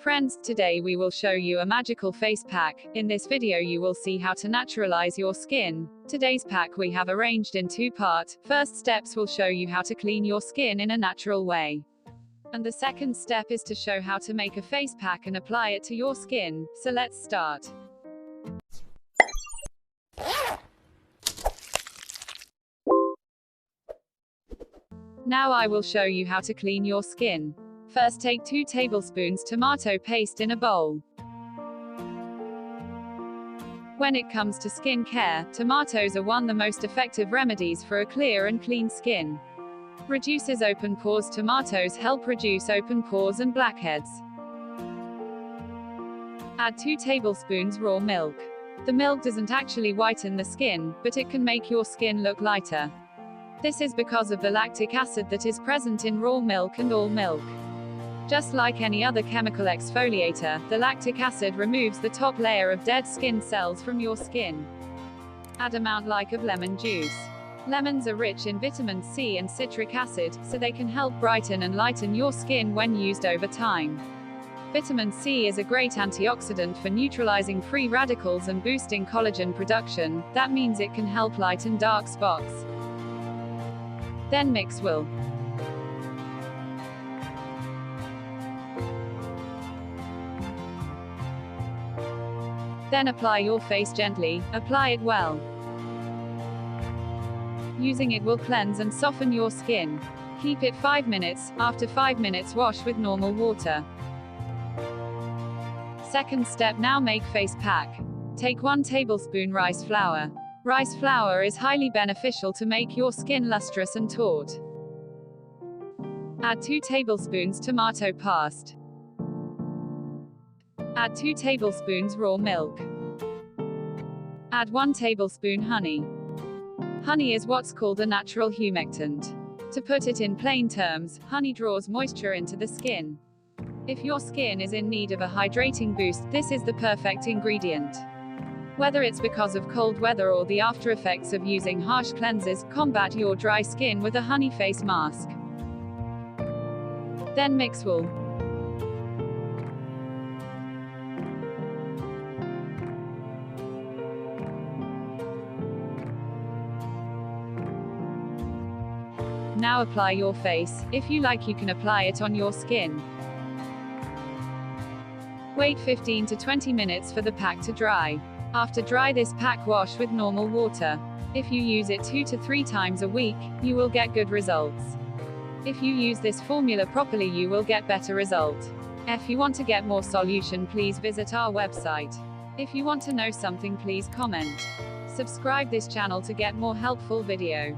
Friends, today we will show you a magical face pack. In this video you will see how to naturalize your skin. Today's pack we have arranged in two parts. First steps will show you how to clean your skin in a natural way. And the second step is to show how to make a face pack and apply it to your skin. So let's start. Now I will show you how to clean your skin. First, take 2 tablespoons tomato paste in a bowl. When it comes to skin care, tomatoes are one of the most effective remedies for a clear and clean skin. Reduces open pores. Tomatoes help reduce open pores and blackheads. Add 2 tablespoons raw milk. The milk doesn't actually whiten the skin, but it can make your skin look lighter. This is because of the lactic acid that is present in raw milk and all milk. Just like any other chemical exfoliator, the lactic acid removes the top layer of dead skin cells from your skin. Add amount like of lemon juice. Lemons are rich in vitamin C and citric acid, so they can help brighten and lighten your skin when used over time. Vitamin C is a great antioxidant for neutralizing free radicals and boosting collagen production. That means it can help lighten dark spots. Then mix well. Then apply your face gently. Apply it well. Using it will cleanse and soften your skin. Keep it 5 minutes. After 5 minutes, wash with normal water. Second step, now make face pack. Take 1 tablespoon rice flour. Rice flour is highly beneficial to make your skin lustrous and taut. Add 2 tablespoons tomato paste. Add 2 tablespoons raw milk. Add 1 tablespoon honey. Honey is what's called a natural humectant. To put it in plain terms, honey draws moisture into the skin. If your skin is in need of a hydrating boost, this is the perfect ingredient. Whether it's because of cold weather or the after effects of using harsh cleansers, combat your dry skin with a honey face mask. Then mix well. Now apply your face. If you like, you can apply it on your skin. Wait 15 to 20 minutes for the pack to dry. After dry, this pack wash with normal water. If you use it 2 to 3 times a week, you will get good results. If you use this formula properly, you will get better result. If you want to get more solution, please visit our website. If you want to know something, please comment. Subscribe this channel to get more helpful video.